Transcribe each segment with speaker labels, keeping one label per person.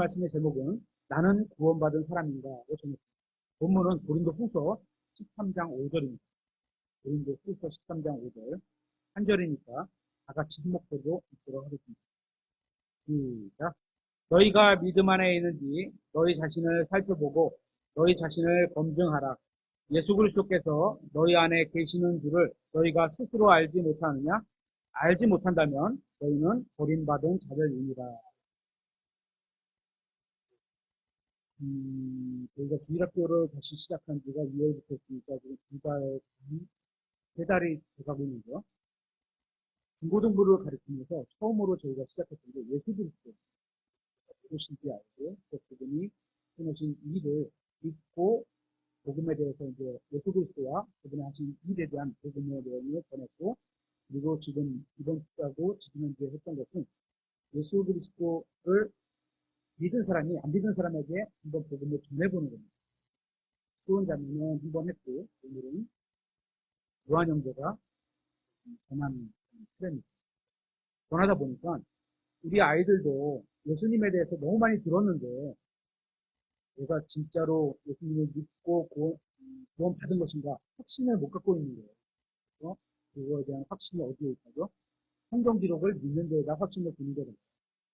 Speaker 1: 말씀의 제목은 나는 구원받은 사람인가로 정했습니다. 본문은 고린도후서 13장 5절입니다. 고린도후서 13장 5절 한 절이니까 다 같이 한 목소리로 읽도록 하겠습니다. 시작. 너희가 믿음 안에 있는지 너희 자신을 살펴보고 너희 자신을 검증하라. 예수 그리스도께서 너희 안에 계시는 줄을 너희가 스스로 알지 못하느냐? 알지 못한다면 너희는 버림받은 자들이니라. 저희가 주일학교를 다시 시작한 지가 2월부터 했으니까 지금 세 달이 돼가고 있는데요. 중고등부를 가르치면서 처음으로 저희가 시작했던 게 예수 그리스도 누구신지 알고 또 그분이 해놓으신 일을 믿고 복음에 대해서 이제 예수 그리스도와 그분이 하신 일에 대한 복음의 내용을 전했고, 그리고 지금 이번 주하고 지금 현재 했던 것은 예수 그리스도를 믿은 사람이 안 믿은 사람에게 한번 복음을 전해보는 겁니다. 좋은 장면은 한번 했고, 오늘은 요한 형제가 전하는 트렌드. 전하다 보니까 우리 아이들도 예수님에 대해서 너무 많이 들었는데 내가 진짜로 예수님을 믿고 구원 받은 것인가 확신을 못 갖고 있는 거예요. 그래서 그거에 대한 확신이 어디에 있다죠? 성경 기록을 믿는 데에다 확신을 두는 거예요.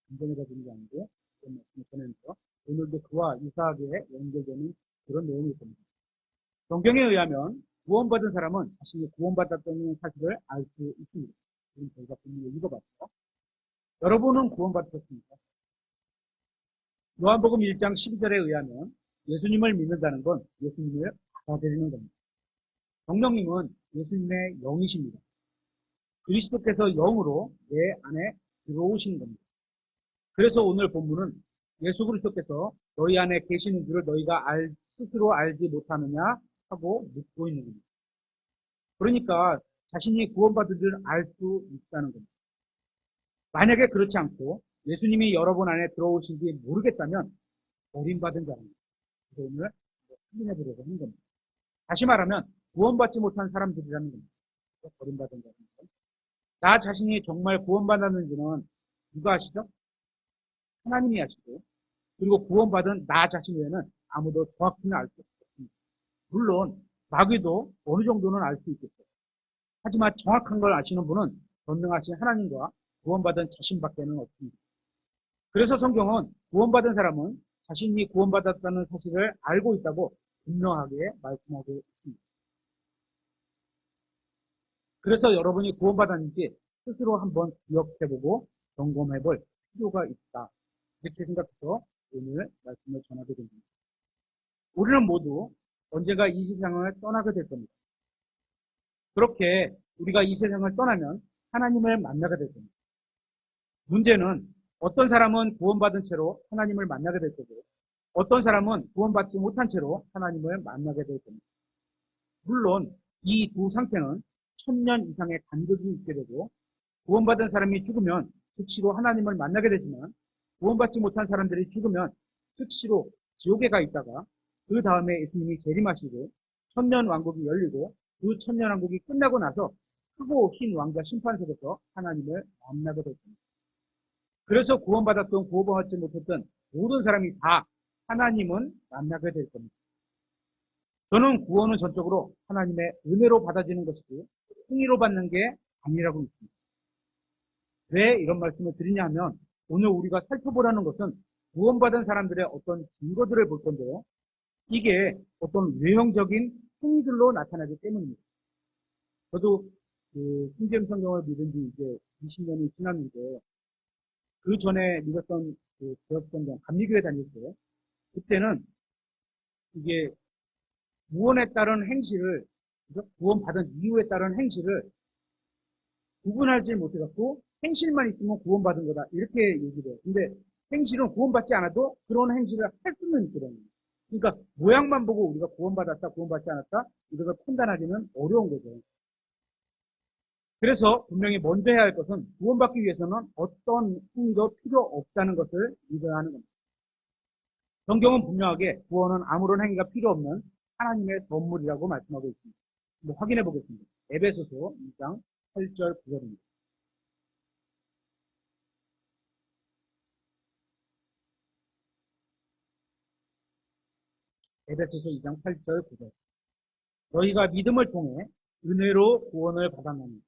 Speaker 1: 감정에다 두는 게 아니고 그런 말씀을 전하면서 오늘도 그와 유사하게 연결되는 그런 내용이 있습니다. 성경에 의하면 구원받은 사람은 자신이 구원받았다는 사실을 알 수 있습니다. 지금 저희가 본문을 읽어봤죠. 여러분은 구원받으셨습니까? 요한복음 1장 12절에 의하면 예수님을 믿는다는 건 예수님을 받아들이는 겁니다. 성령님은 예수님의 영이십니다. 그리스도께서 영으로 내 안에 들어오시는 겁니다. 그래서 오늘 본문은 예수 그리스도께서 너희 안에 계시는 줄을 너희가 스스로 알지 못하느냐 하고 묻고 있는 겁니다. 그러니까 자신이 구원받은 줄 알 수 있다는 겁니다. 만약에 그렇지 않고 예수님이 여러분 안에 들어오신지 모르겠다면 버림받은 자입니다. 그래서 오늘 확인해 보려고 하는 겁니다. 다시 말하면 구원받지 못한 사람들이라는 겁니다. 버림받은 자입니다. 나 자신이 정말 구원받았는지는 누가 아시죠? 하나님이 아시고, 그리고 구원받은 나 자신 외에는 아무도 정확히는 알 수 없습니다. 물론 마귀도 어느 정도는 알 수 있겠죠. 하지만 정확한 걸 아시는 분은 전능하신 하나님과 구원받은 자신밖에는 없습니다. 그래서 성경은 구원받은 사람은 자신이 구원받았다는 사실을 알고 있다고 분명하게 말씀하고 있습니다. 그래서 여러분이 구원받았는지 스스로 한번 기억해보고 점검해볼 필요가 있다. 이렇게 생각해서 오늘 말씀을 전하게 됩니다. 우리는 모두 언젠가 이 세상을 떠나게 될 겁니다. 그렇게 우리가 이 세상을 떠나면 하나님을 만나게 될 겁니다. 문제는 어떤 사람은 구원받은 채로 하나님을 만나게 될 거고, 어떤 사람은 구원받지 못한 채로 하나님을 만나게 될 겁니다. 물론 이 두 상태는 1000년 이상의 간격이 있게 되고, 구원받은 사람이 죽으면 즉시로 하나님을 만나게 되지만, 구원받지 못한 사람들이 죽으면 즉시로 지옥에 가 있다가 그 다음에 예수님이 재림하시고 1000년 왕국이 열리고 그 1000년 왕국이 끝나고 나서 크고 흰 왕자 심판 속에서 하나님을 만나게 될 겁니다. 그래서 구원받았던 구원받지 못했던 모든 사람이 다 하나님은 만나게 될 겁니다. 저는 구원은 전적으로 하나님의 은혜로 받아지는 것이고 행위로 받는 게 아니라고 믿습니다. 왜 이런 말씀을 드리냐 하면 오늘 우리가 살펴보라는 것은 구원받은 사람들의 어떤 증거들을 볼 건데요. 이게 어떤 외형적인 행위들로 나타나기 때문입니다. 저도 신재림 성경을 믿은 지 이제 20년이 지났는데 그 전에 믿었던 개혁성경 감리교회 다닐 때 그때는 이게 구원에 따른 행실을 구원받은 이후에 따른 행실을 구분하지 못해갖고 행실만 있으면 구원받은 거다 이렇게 얘기를 해요. 근데 행실은 구원받지 않아도 그런 행실을 할 수는 있거든요. 그러니까 모양만 보고 우리가 구원받았다 구원받지 않았다 이걸 판단하기는 어려운 거죠. 그래서 분명히 먼저 해야 할 것은 구원받기 위해서는 어떤 행위도 필요 없다는 것을 믿어야 하는 겁니다. 성경은 분명하게 구원은 아무런 행위가 필요 없는 하나님의 선물이라고 말씀하고 있습니다. 확인해 보겠습니다. 에베소서 2장 8절 9절입니다. 에베소서 2장 8절 9절. 너희가 믿음을 통해 은혜로 구원을 받았나니,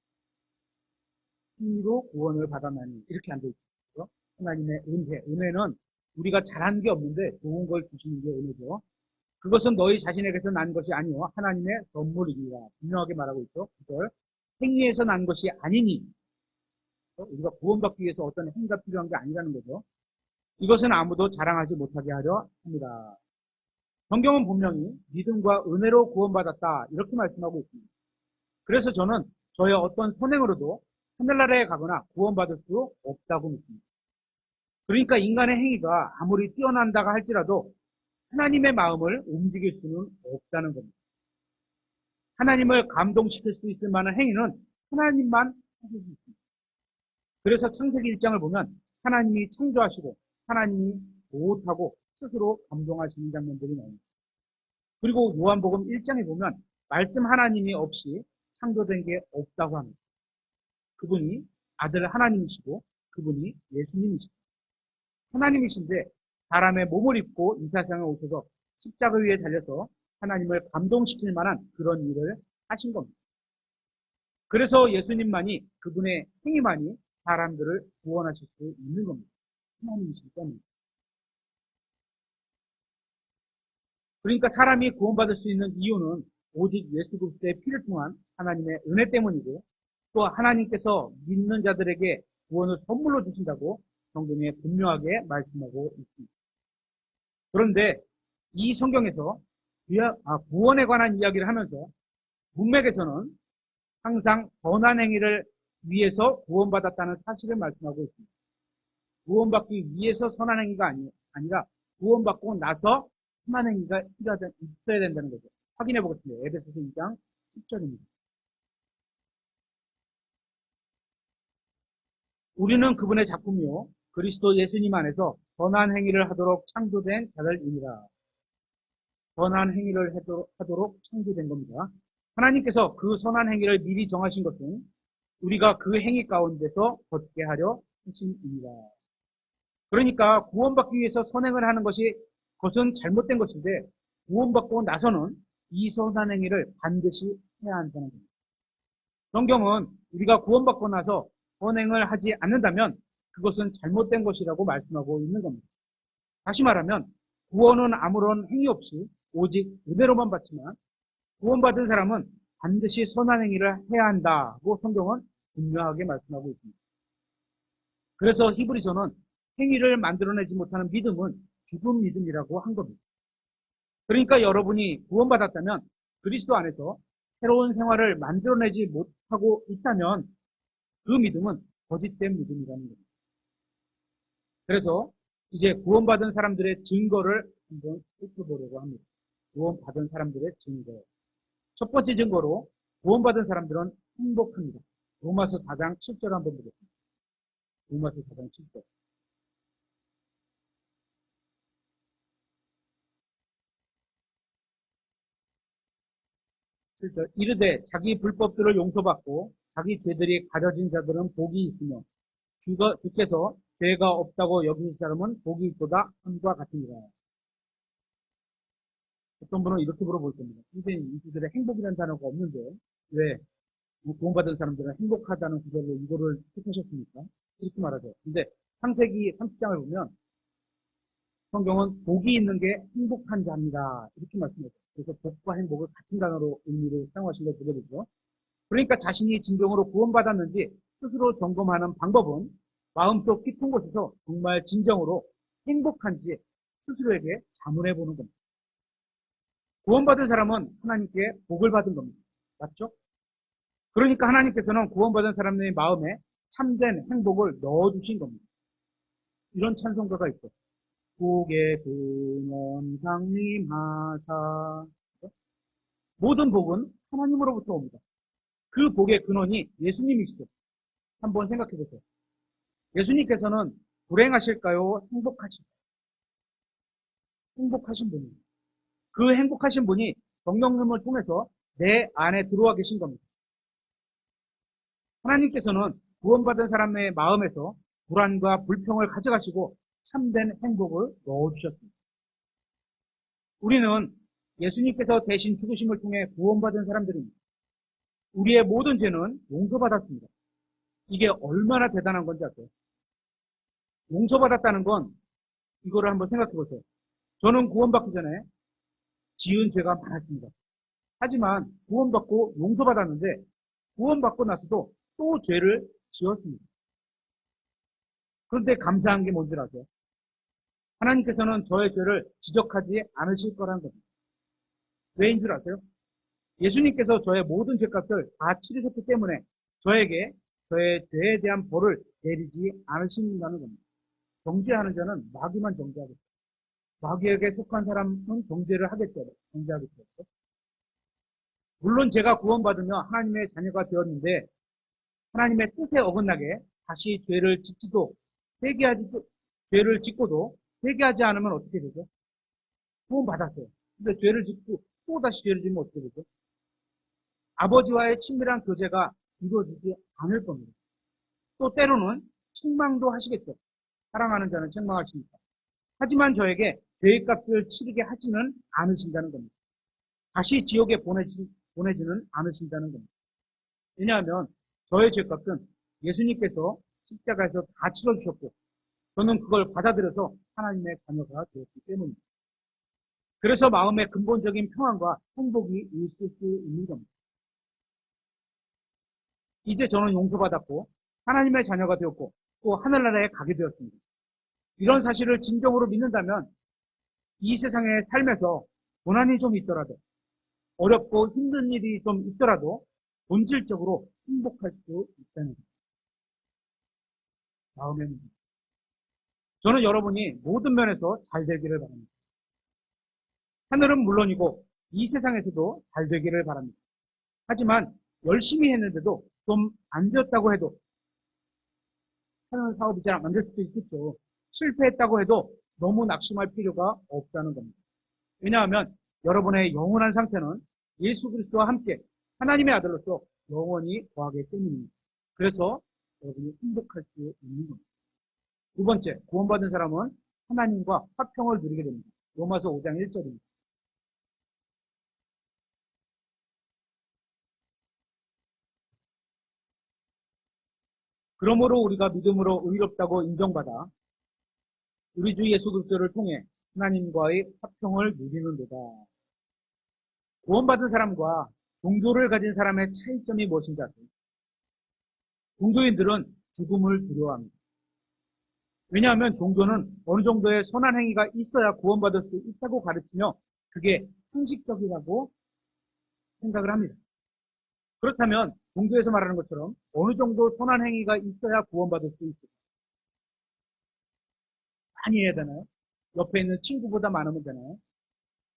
Speaker 1: 힘으로 구원을 받았나니, 이렇게 안 돼 있죠. 하나님의 은혜는 우리가 잘한 게 없는데 좋은 걸 주시는 게 은혜죠. 그것은 너희 자신에게서 난 것이 아니요 하나님의 선물이니라. 분명하게 말하고 있죠. 9절. 행위에서 난 것이 아니니, 우리가 구원받기 위해서 어떤 행위가 필요한 게 아니라는 거죠. 이것은 아무도 자랑하지 못하게 하려 합니다. 성경은 분명히 믿음과 은혜로 구원받았다 이렇게 말씀하고 있습니다. 그래서 저는 저의 어떤 선행으로도 하늘나라에 가거나 구원받을 수 없다고 믿습니다. 그러니까 인간의 행위가 아무리 뛰어난다가 할지라도 하나님의 마음을 움직일 수는 없다는 겁니다. 하나님을 감동시킬 수 있을 만한 행위는 하나님만 하실 수 있습니다. 그래서 창세기 1장을 보면 하나님이 창조하시고 하나님이 못하고 스스로 감동하시는 장면들이 나옵니다. 그리고 요한복음 1장에 보면 말씀 하나님이 없이 창조된 게 없다고 합니다. 그분이 아들 하나님이시고 그분이 예수님이시고 하나님이신데 사람의 몸을 입고 이 세상에 오셔서 십자가 위에 달려서 하나님을 감동시킬 만한 그런 일을 하신 겁니다. 그래서 예수님만이 그분의 행위만이 사람들을 구원하실 수 있는 겁니다. 하나님이시기 때문에. 그러니까 사람이 구원받을 수 있는 이유는 오직 예수 그리스도의 피를 통한 하나님의 은혜 때문이고 또 하나님께서 믿는 자들에게 구원을 선물로 주신다고 성경에 분명하게 말씀하고 있습니다. 그런데 이 성경에서 구원에 관한 이야기를 하면서 문맥에서는 항상 선한 행위를 위해서 구원받았다는 사실을 말씀하고 있습니다. 구원받기 위해서 선한 행위가 아니라 구원받고 나서 선한 행위가 있어야 된다는 거죠. 확인해 보겠습니다. 에베소서 2장 10절입니다. 우리는 그분의 작품이요 그리스도 예수님 안에서 선한 행위를 하도록 창조된 자들이니라. 선한 행위를 하도록 창조된 겁니다. 하나님께서 그 선한 행위를 미리 정하신 것은 우리가 그 행위 가운데서 걷게 하려 하심입니다. 그러니까 구원받기 위해서 선행을 하는 그것은 잘못된 것인데 구원받고 나서는 이 선한 행위를 반드시 해야 한다는 겁니다. 성경은 우리가 구원받고 나서 선행을 하지 않는다면 그것은 잘못된 것이라고 말씀하고 있는 겁니다. 다시 말하면 구원은 아무런 행위 없이 오직 은혜로만 받지만 구원받은 사람은 반드시 선한 행위를 해야 한다고 성경은 분명하게 말씀하고 있습니다. 그래서 히브리서는 행위를 만들어내지 못하는 믿음은 죽은 믿음이라고 한 겁니다. 그러니까 여러분이 구원받았다면 그리스도 안에서 새로운 생활을 만들어내지 못하고 있다면 그 믿음은 거짓된 믿음이라는 겁니다. 그래서 이제 구원받은 사람들의 증거를 한번 살펴보려고 합니다. 구원받은 사람들의 증거. 첫 번째 증거로 구원받은 사람들은 행복합니다. 로마서 4장 7절 한번 보겠습니다. 로마서 4장 7절. 이르되 자기 불법들을 용서받고 자기 죄들이 가려진 자들은 복이 있으며 주께서 죄가 없다고 여기는 사람은 복이 있도다 함과 같으니라. 어떤 분은 이렇게 물어볼 겁니다. 선생님, 이 구절에 행복이라는 단어가 없는데 왜 구원받은 사람들은 행복하다는 구절로 이거를 택하셨습니까? 이렇게 말하죠. 근데 창세기 30장을 보면 성경은 복이 있는 게 행복한 자입니다. 이렇게 말씀하죠. 그래서 복과 행복을 같은 단어로 의미를 사용하신 걸 보게 되죠. 그러니까 자신이 진정으로 구원받았는지 스스로 점검하는 방법은 마음속 깊은 곳에서 정말 진정으로 행복한지 스스로에게 자문해 보는 겁니다. 구원받은 사람은 하나님께 복을 받은 겁니다. 맞죠? 그러니까 하나님께서는 구원받은 사람의 마음에 참된 행복을 넣어주신 겁니다. 이런 찬송가가 있죠. 복의 근원 강림하사. 모든 복은 하나님으로부터 옵니다. 그 복의 근원이 예수님이시죠. 한번 생각해 보세요. 예수님께서는 불행하실까요? 행복하실까요? 행복하신 분입니다. 그 행복하신 분이 성령님을 통해서 내 안에 들어와 계신 겁니다. 하나님께서는 구원받은 사람의 마음에서 불안과 불평을 가져가시고 참된 행복을 넣어주셨습니다. 우리는 예수님께서 대신 죽으심을 통해 구원받은 사람들입니다. 우리의 모든 죄는 용서받았습니다. 이게 얼마나 대단한 건지 아세요? 용서받았다는 건 이거를 한번 생각해 보세요. 저는 구원받기 전에 지은 죄가 많았습니다. 하지만 구원받고 용서받았는데 구원받고 나서도 또 죄를 지었습니다. 그런데 감사한 게 뭔지 아세요? 하나님께서는 저의 죄를 지적하지 않으실 거라는 겁니다. 왜인 줄 아세요? 예수님께서 저의 모든 죄값을 다 치르셨기 때문에 저에게 저의 죄에 대한 벌을 내리지 않으신다는 겁니다. 정죄하는 자는 마귀만 정죄하겠죠. 마귀에게 속한 사람은 정죄를 하겠죠. 정죄하겠죠. 물론 제가 구원받으며 하나님의 자녀가 되었는데 하나님의 뜻에 어긋나게 다시 죄를 짓고도 회개하지 않으면 어떻게 되죠? 구원받았어요. 근데 죄를 짓고 또 다시 죄를 짓면 어떻게 되죠? 아버지와의 친밀한 교제가 이루어지지 않을 겁니다. 또 때로는 책망도 하시겠죠. 사랑하는 자는 책망하시니까. 하지만 저에게 죄의 값을 치르게 하지는 않으신다는 겁니다. 다시 지옥에 보내지는 않으신다는 겁니다. 왜냐하면 저의 죄값은 예수님께서 십자가에서 다 치러주셨고 저는 그걸 받아들여서 하나님의 자녀가 되었기 때문입니다. 그래서 마음의 근본적인 평안과 행복이 있을 수 있는 겁니다. 이제 저는 용서받았고 하나님의 자녀가 되었고 또 하늘나라에 가게 되었습니다. 이런 사실을 진정으로 믿는다면 이 세상의 삶에서 고난이 좀 있더라도 어렵고 힘든 일이 좀 있더라도 본질적으로 행복할 수 있다는 겁니다. 마음의 문제. 저는 여러분이 모든 면에서 잘 되기를 바랍니다. 하늘은 물론이고 이 세상에서도 잘 되기를 바랍니다. 하지만 열심히 했는데도 좀 안 되었다고 해도 하는 사업이 잘 안 될 수도 있겠죠. 실패했다고 해도 너무 낙심할 필요가 없다는 겁니다. 왜냐하면 여러분의 영원한 상태는 예수 그리스도와 함께 하나님의 아들로서 영원히 거하기 때문입니다. 그래서 여러분이 행복할 수 있는 겁니다. 두 번째, 구원받은 사람은 하나님과 화평을 누리게 됩니다. 로마서 5장 1절입니다. 그러므로 우리가 믿음으로 의롭다고 인정받아 우리 주 예수 그리스도를 통해 하나님과의 화평을 누리는도다. 구원받은 사람과 종교를 가진 사람의 차이점이 무엇인지 아세요? 종교인들은 죽음을 두려워합니다. 왜냐하면 종교는 어느 정도의 선한 행위가 있어야 구원받을 수 있다고 가르치며 그게 상식적이라고 생각을 합니다. 그렇다면 종교에서 말하는 것처럼 어느 정도 선한 행위가 있어야 구원받을 수 있어요. 많이 해야 되나요? 옆에 있는 친구보다 많으면 되나요?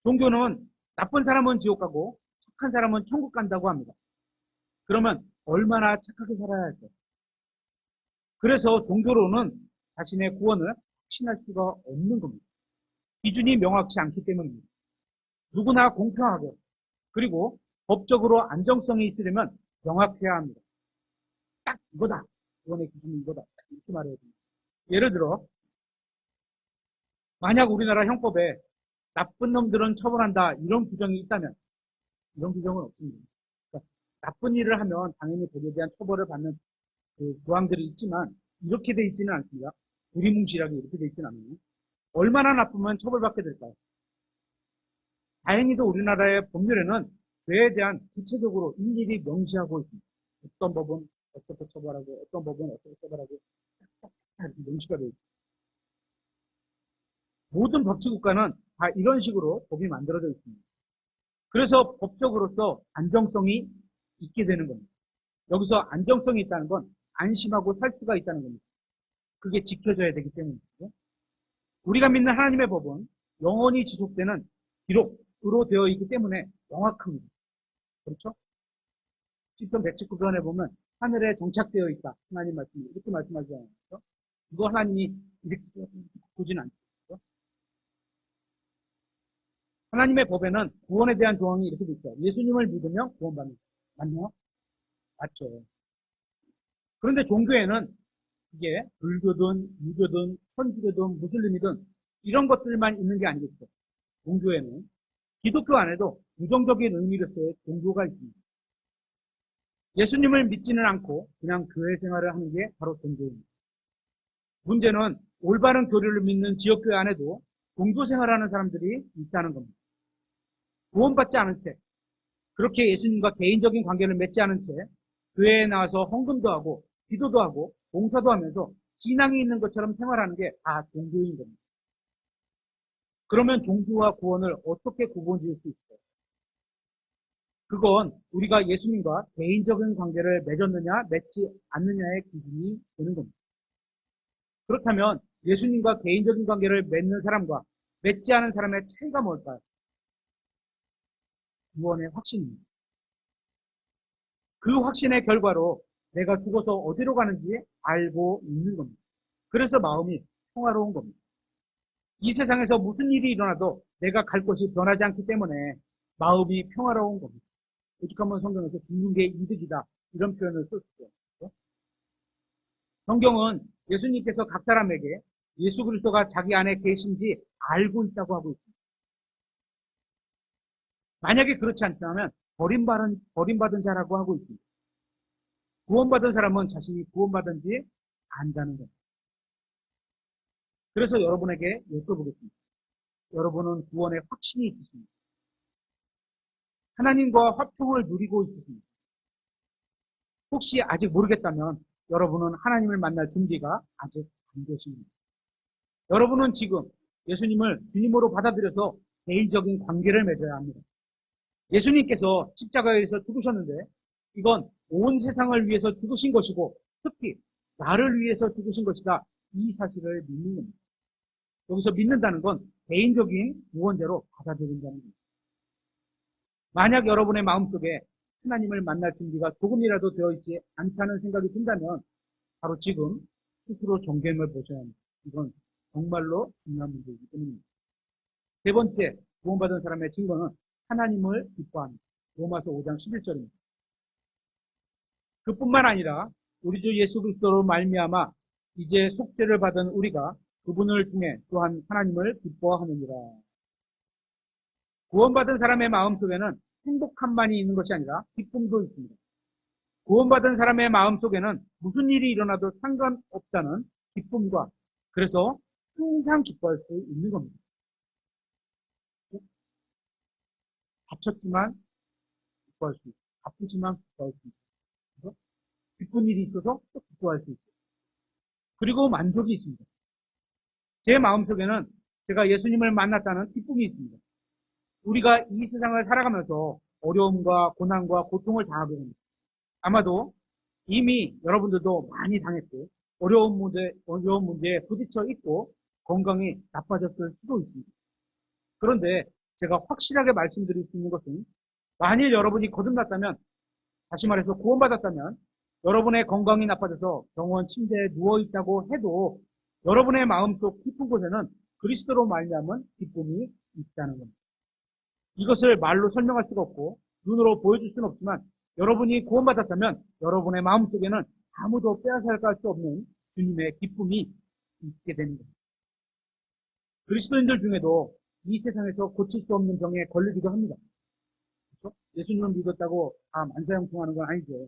Speaker 1: 종교는 나쁜 사람은 지옥 가고 착한 사람은 천국 간다고 합니다. 그러면 얼마나 착하게 살아야 할까요? 그래서 종교로는 자신의 구원을 확신할 수가 없는 겁니다. 기준이 명확치 않기 때문입니다. 누구나 공평하게 그리고 법적으로 안정성이 있으려면 명확해야 합니다. 딱 이거다. 구원의 기준이 이거다. 이렇게 말해야 됩니다. 예를 들어 만약 우리나라 형법에 나쁜 놈들은 처벌한다 이런 규정이 있다면 이런 규정은 없습니다. 그러니까 나쁜 일을 하면 당연히 거기에 대한 처벌을 받는 그 조항들이 있지만 이렇게 돼 있지는 않습니다. 두리뭉실하게 이렇게 돼 있지는 않아요. 얼마나 나쁘면 처벌받게 될까요? 다행히도 우리나라의 법률에는 죄에 대한 구체적으로 일일이 명시하고 있습니다. 어떤 법은 어떻게 처벌하고 어떤 법은 어떻게 처벌하고 이렇게 명시가 되어 있습니다. 모든 법치국가는 다 이런 식으로 법이 만들어져 있습니다. 그래서 법적으로서 안정성이 있게 되는 겁니다. 여기서 안정성이 있다는 건 안심하고 살 수가 있다는 겁니다. 그게 지켜져야 되기 때문이죠. 우리가 믿는 하나님의 법은 영원히 지속되는 기록으로 되어 있기 때문에 명확합니다. 그렇죠? 시편 119편에 보면 하늘에 정착되어 있다. 하나님 말씀이 이렇게 말씀하지 않았죠? 이거 하나님이 이렇게 보진 않죠. 하나님의 법에는 구원에 대한 조항이 이렇게 돼 있어요. 예수님을 믿으면 구원받는다. 맞나요? 맞죠. 그런데 종교에는 이게 불교든 유교든 천주교든 무슬림이든 이런 것들만 있는 게 아니겠죠. 종교에는 기독교 안에도 부정적인 의미로서의 종교가 있습니다. 예수님을 믿지는 않고 그냥 교회 생활을 하는 게 바로 종교입니다. 문제는 올바른 교리를 믿는 지역교회 안에도 종교 생활하는 사람들이 있다는 겁니다. 구원받지 않은 채, 그렇게 예수님과 개인적인 관계를 맺지 않은 채 교회에 나와서 헌금도 하고 기도도 하고 봉사도 하면서 신앙이 있는 것처럼 생활하는 게 다 종교인 겁니다. 그러면 종교와 구원을 어떻게 구분지을 수 있어요? 그건 우리가 예수님과 개인적인 관계를 맺었느냐 맺지 않느냐의 기준이 되는 겁니다. 그렇다면 예수님과 개인적인 관계를 맺는 사람과 맺지 않은 사람의 차이가 뭘까요? 구원의 확신입니다. 그 확신의 결과로 내가 죽어서 어디로 가는지 알고 있는 겁니다. 그래서 마음이 평화로운 겁니다. 이 세상에서 무슨 일이 일어나도 내가 갈 곳이 변하지 않기 때문에 마음이 평화로운 겁니다. 오죽하면 성경에서 죽는 게 이득이다 이런 표현을 썼죠. 성경은 예수님께서 각 사람에게 예수 그리스도가 자기 안에 계신지 알고 있다고 하고 있습니다. 만약에 그렇지 않다면 버림받은 자라고 하고 있습니다. 구원받은 사람은 자신이 구원받은지 안다는 겁니다. 그래서 여러분에게 여쭤보겠습니다. 여러분은 구원의 확신이 있으십니까? 하나님과 화평을 누리고 있으십니까? 혹시 아직 모르겠다면 여러분은 하나님을 만날 준비가 아직 안 되십니다. 여러분은 지금 예수님을 주님으로 받아들여서 개인적인 관계를 맺어야 합니다. 예수님께서 십자가에서 죽으셨는데 이건 온 세상을 위해서 죽으신 것이고 특히 나를 위해서 죽으신 것이다. 이 사실을 믿는 겁니다. 여기서 믿는다는 건 개인적인 구원자로 받아들인다는 겁니다. 만약 여러분의 마음속에 하나님을 만날 준비가 조금이라도 되어 있지 않다는 생각이 든다면 바로 지금 스스로 정경을 보셔야 합니다. 이건 정말로 중요한 문제이기 때문입니다. 세 번째, 구원받은 사람의 증거는 하나님을 기뻐합니다. 로마서 5장 11절입니다. 그뿐만 아니라 우리 주 예수 그리스도로 말미암아 이제 속죄를 받은 우리가 그분을 통해 또한 하나님을 기뻐하느니라. 구원받은 사람의 마음속에는 행복함만이 있는 것이 아니라 기쁨도 있습니다. 구원받은 사람의 마음속에는 무슨 일이 일어나도 상관없다는 기쁨과 그래서 항상 기뻐할 수 있는 겁니다. 다쳤지만 기뻐할 수 있고 아프지만 기뻐할 수 있고 기쁜 일이 있어서 또 기뻐할 수 있고 그리고 만족이 있습니다. 제 마음속에는 제가 예수님을 만났다는 기쁨이 있습니다. 우리가 이 세상을 살아가면서 어려움과 고난과 고통을 당하게 됩니다. 아마도 이미 여러분들도 많이 당했고 어려운 문제에 부딪혀 있고 건강이 나빠졌을 수도 있습니다. 그런데 제가 확실하게 말씀드릴 수 있는 것은 만일 여러분이 거듭났다면 다시 말해서 구원받았다면 여러분의 건강이 나빠져서 병원 침대에 누워있다고 해도 여러분의 마음속 깊은 곳에는 그리스도로 말미암은 기쁨이 있다는 겁니다. 이것을 말로 설명할 수가 없고 눈으로 보여줄 수는 없지만 여러분이 구원받았다면 여러분의 마음속에는 아무도 빼앗아갈 수 없는 주님의 기쁨이 있게 되는 겁니다. 그리스도인들 중에도 이 세상에서 고칠 수 없는 병에 걸리기도 합니다. 그렇죠? 예수님을 믿었다고 다 만사형통하는 건 아니죠.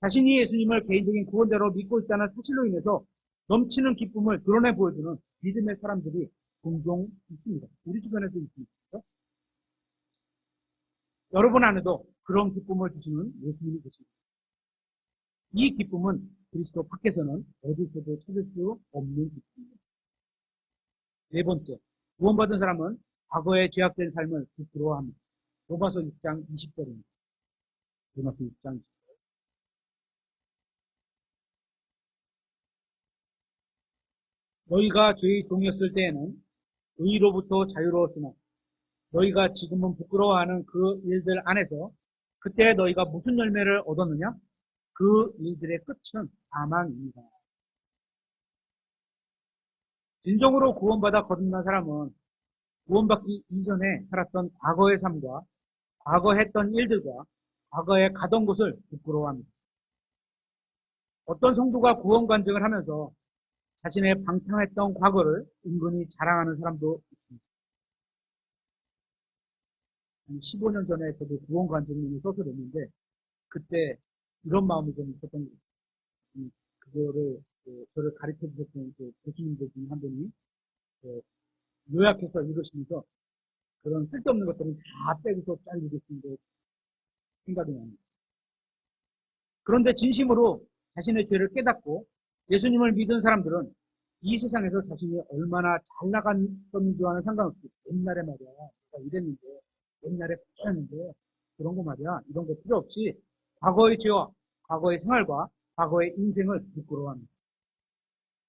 Speaker 1: 자신이 예수님을 개인적인 구원자로 믿고 있다는 사실로 인해서 넘치는 기쁨을 드러내 보여주는 믿음의 사람들이 종종 있습니다. 우리 주변에도 있습니다. 그렇죠? 여러분 안에도 그런 기쁨을 주시는 예수님이 계십니다. 이 기쁨은 그리스도 밖에서는 어디서도 찾을 수 없는 기쁨입니다. 네 번째, 구원받은 사람은 과거에 죄악된 삶을 부끄러워합니다. 로마서 6장 20절입니다. 로마서 6장 20절. 너희가 죄의 종이었을 때에는 의로부터 자유로웠으나 너희가 지금은 부끄러워하는 그 일들 안에서 그때 너희가 무슨 열매를 얻었느냐? 그 일들의 끝은 사망입니다. 진정으로 구원받아 거듭난 사람은 구원받기 이전에 살았던 과거의 삶과 과거 했던 일들과 과거에 가던 곳을 부끄러워합니다. 어떤 성도가 구원 간증을 하면서 자신의 방탕했던 과거를 은근히 자랑하는 사람도 있습니다. 한 15년 전에 저도 구원관장님이 써서 냈는데, 그때 이런 마음이 좀 있었던 거예요. 그거를, 저를 가르쳐 주셨던 그 교수님들 중에 한 분이, 요약해서 읽으시면서 그런 쓸데없는 것들은 다 빼고서 잘 읽으시는데 생각이 납니다. 그런데 진심으로 자신의 죄를 깨닫고 예수님을 믿은 사람들은 이 세상에서 자신이 얼마나 잘 나갔던 줄와는 상관없이 옛날에 말이야, 내가 이랬는데, 옛날에 그랬는데, 그런 거 말이야, 이런 거 필요 없이 과거의 죄와 과거의 생활과 과거의 인생을 부끄러워합니다.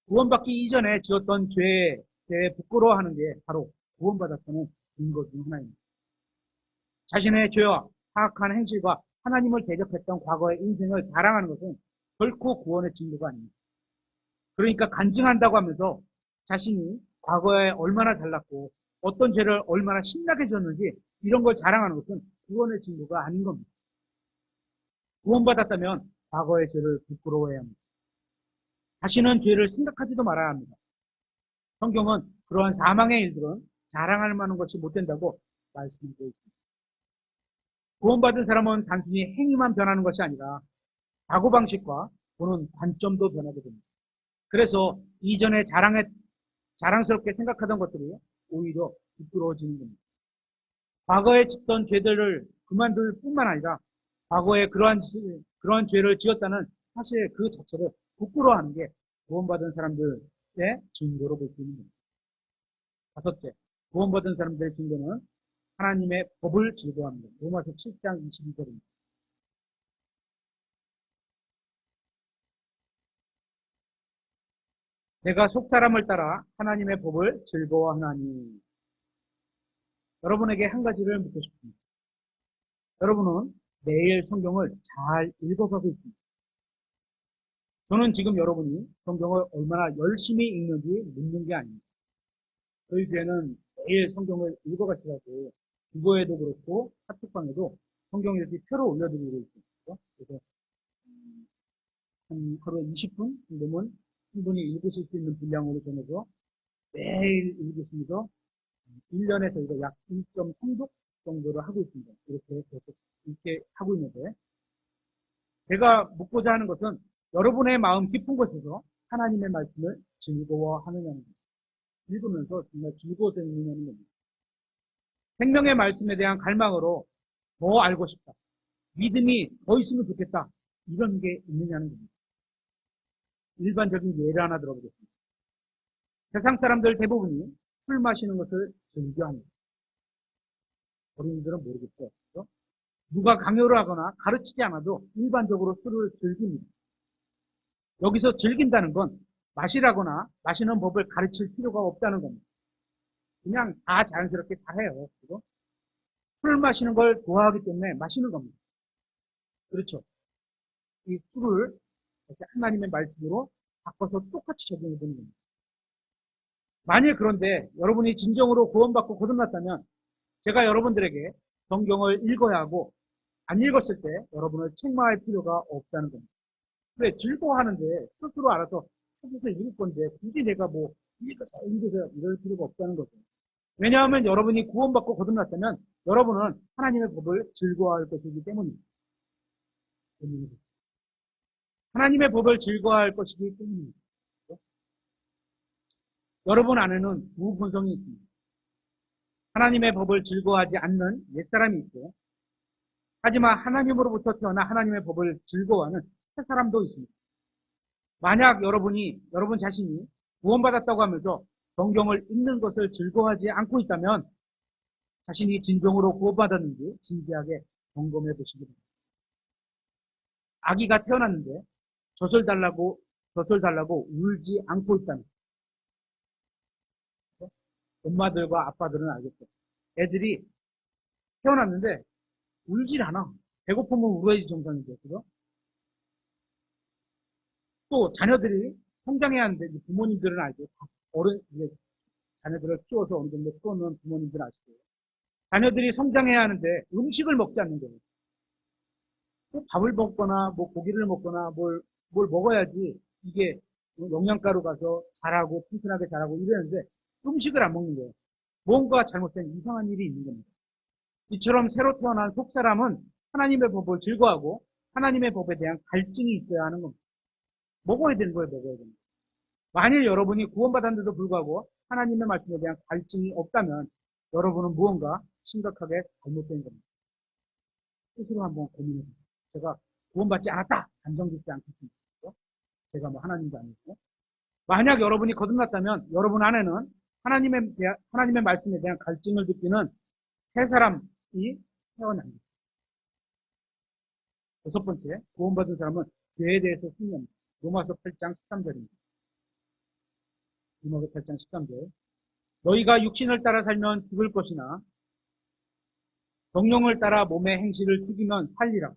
Speaker 1: 구원받기 이전에 지었던 죄에 대해 부끄러워하는 게 바로 구원받았다는 증거 중 하나입니다. 자신의 죄와 사악한 행실과 하나님을 대적했던 과거의 인생을 자랑하는 것은 결코 구원의 증거가 아닙니다. 그러니까 간증한다고 하면서 자신이 과거에 얼마나 잘났고 어떤 죄를 얼마나 신나게 졌는지 이런 걸 자랑하는 것은 구원의 증거가 아닌 겁니다. 구원받았다면 과거의 죄를 부끄러워해야 합니다. 다시는 죄를 생각하지도 말아야 합니다. 성경은 그러한 사망의 일들은 자랑할 만한 것이 못 된다고 말씀하고 있습니다. 구원받은 사람은 단순히 행위만 변하는 것이 아니라 사고방식과 보는 관점도 변하게 됩니다. 그래서 이전에 자랑스럽게 생각하던 것들이 오히려 부끄러워지는 겁니다. 과거에 짓던 죄들을 그만둘 뿐만 아니라 과거에 그러한 죄를 지었다는 사실 그 자체를 부끄러워하는 게 구원받은 사람들의 증거로 볼 수 있는 겁니다. 다섯째, 구원받은 사람들의 증거는 하나님의 법을 즐거워합니다. 로마서 7장 22절입니다. 내가 속사람을 따라 하나님의 법을 즐거워하나니. 여러분에게 한 가지를 묻고 싶습니다. 여러분은 매일 성경을 잘 읽어가고 있습니다. 저는 지금 여러분이 성경을 얼마나 열심히 읽는지 묻는 게 아닙니다. 저희 교회는 매일 성경을 읽어가시라고 주보에도 그렇고 카톡방에도 성경 읽기 표로 올려드리고 있습니다. 그래서 한 하루에 20분 정도면 충분히 읽으실 수 있는 분량으로 정해서 매일 읽으시면서 1년에 저희가 약 1.3독 정도를 하고 있습니다. 이렇게 계속 읽게 하고 있는데, 제가 묻고자 하는 것은 여러분의 마음 깊은 곳에서 하나님의 말씀을 즐거워하느냐는 겁니다. 읽으면서 정말 즐거워서 읽느냐는 겁니다. 생명의 말씀에 대한 갈망으로 더 알고 싶다, 믿음이 더 있으면 좋겠다, 이런 게 있느냐는 겁니다. 일반적인 예를 하나 들어보겠습니다. 세상 사람들 대부분이 술 마시는 것을 즐겨합니다. 어린이들은 모르겠죠. 그렇죠? 누가 강요를 하거나 가르치지 않아도 일반적으로 술을 즐깁니다. 여기서 즐긴다는 건 마시라거나 마시는 법을 가르칠 필요가 없다는 겁니다. 그냥 다 자연스럽게 잘해요. 그리고 술 마시는 걸 좋아하기 때문에 마시는 겁니다. 그렇죠. 이 술을 다시 하나님의 말씀으로 바꿔서 똑같이 적용해 보는 겁니다. 만일 그런데 여러분이 진정으로 구원받고 거듭났다면 제가 여러분들에게 성경을 읽어야 하고 안 읽었을 때 여러분을 책망할 필요가 없다는 겁니다. 그래, 즐거워하는데 스스로 알아서 찾아서 읽을 건데 굳이 내가 뭐 읽어서 이럴 필요가 없다는 거죠. 왜냐하면 여러분이 구원받고 거듭났다면 여러분은 하나님의 법을 즐거워할 것이기 때문입니다. 하나님의 법을 즐거워할 것이기 때문입니다. 여러분 안에는 두 본성이 있습니다. 하나님의 법을 즐거워하지 않는 옛사람이 있고, 하지만 하나님으로부터 태어나 하나님의 법을 즐거워하는 새 사람도 있습니다. 만약 여러분 자신이 구원받았다고 하면서 성경을 읽는 것을 즐거워하지 않고 있다면 자신이 진정으로 구원받았는지 진지하게 점검해 보시기 바랍니다. 아기가 태어났는데 젖을 달라고 울지 않고 있다면, 엄마들과 아빠들은 알겠죠. 애들이 태어났는데 울질 않아. 배고프면 울어야지 정상이죠. 그죠? 또 자녀들이 성장해야 하는데 부모님들은 알죠. 자녀들을 키워서 어느 정도 키워놓은 부모님들 아시죠? 자녀들이 성장해야 하는데 음식을 먹지 않는 거예요. 뭐 밥을 먹거나 뭐 고기를 먹거나 뭘 먹어야지 이게 영양가로 가서 자라고 튼튼하게 자라고 이러는데 음식을 안 먹는 거예요. 뭔가 잘못된 이상한 일이 있는 겁니다. 이처럼 새로 태어난 속사람은 하나님의 법을 즐거워하고 하나님의 법에 대한 갈증이 있어야 하는 겁니다. 먹어야 되는 거예요, 먹어야 되는 거예요. 만일 여러분이 구원받았는데도 불구하고 하나님의 말씀에 대한 갈증이 없다면 여러분은 무언가 심각하게 잘못된 겁니다. 스스로 한번 고민해 보세요. 제가 구원받지 않았다! 단정짓지 않겠습니까? 제가 뭐 하나님도 아니고. 만약 여러분이 거듭났다면 여러분 안에는 하나님의 말씀에 대한 갈증을 느끼는 새 사람이 태어납니다. 여섯 번째, 구원받은 사람은 죄에 대해서 승리합니다. 로마서 8장 13절입니다. 로마서 8장 13절. 너희가 육신을 따라 살면 죽을 것이나 성령을 따라 몸의 행실을 죽이면 살리라.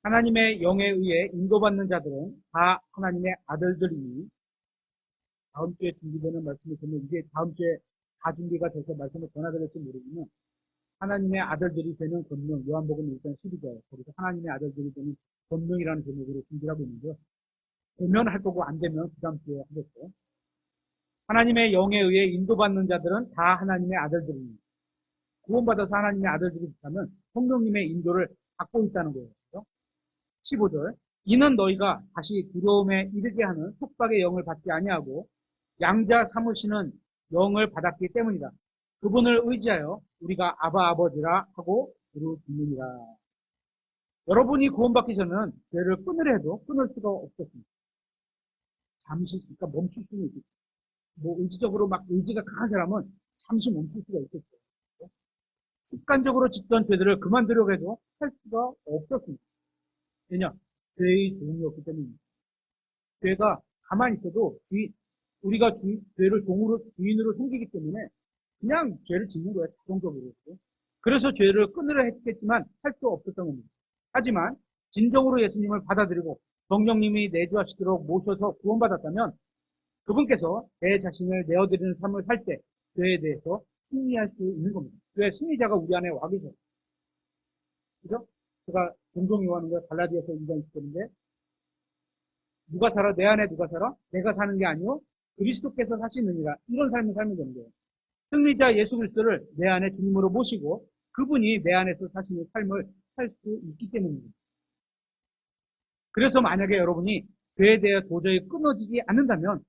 Speaker 1: 하나님의 영에 의해 인도받는 자들은 다 하나님의 아들들이니. 다음 주에 준비되는 말씀을 보면 이게 다음 주에 다 준비가 돼서 말씀을 전하드릴지 모르지만 하나님의 아들들이 되는 권능, 요한복음 1장 12절, 거기서 하나님의 아들들이 되는 권능이라는 제목으로 준비하고 있는데요. 되면 할 거고 안 되면 그 다음 주에 하겠죠. 하나님의 영에 의해 인도받는 자들은 다 하나님의 아들들입니다. 구원받아서 하나님의 아들들이 있다면 성령님의 인도를 받고 있다는 거예요. 그렇죠? 15절. 이는 너희가 다시 두려움에 이르게 하는 속박의 영을 받지 아니하고 양자 삼으시는 영을 받았기 때문이다. 그분을 의지하여 우리가 아바 아버지라 하고 부르짖느니라. 여러분이 구원받기 전에는 죄를 끊으려 해도 끊을 수가 없었습니다. 잠시, 그러니까 멈출 수는 있겠죠. 뭐 의지적으로 막 의지가 강한 사람은 잠시 멈출 수가 있겠죠. 습관적으로 짓던 죄들을 그만두려고 해도 할 수가 없었습니다. 왜냐? 죄의 종이었기 때문입니다. 죄가 가만히 있어도 우리가 죄를 주인으로 섬기기 때문에 그냥 죄를 짓는 거예요. 자동적으로. 그래서 죄를 끊으려 했겠지만 할 수 없었던 겁니다. 하지만 진정으로 예수님을 받아들이고 성령님이 내주하시도록 모셔서 구원받았다면 그분께서 내 자신을 내어드리는 삶을 살 때 죄에 대해서 승리할 수 있는 겁니다. 왜? 승리자가 우리 안에 와 계셔요. 그죠? 제가 종종 요하는 거 갈라디아서 2장 20절인데 누가 살아? 내 안에 누가 살아? 내가 사는 게 아니요 그리스도께서 사시느니라. 이런 삶을 살면 되는 거예요. 승리자 예수 그리스도를 내 안에 주님으로 모시고 그분이 내 안에서 사시는 삶을 살 수 있기 때문입니다. 그래서 만약에 여러분이 죄에 대해 도저히 끊어지지 않는다면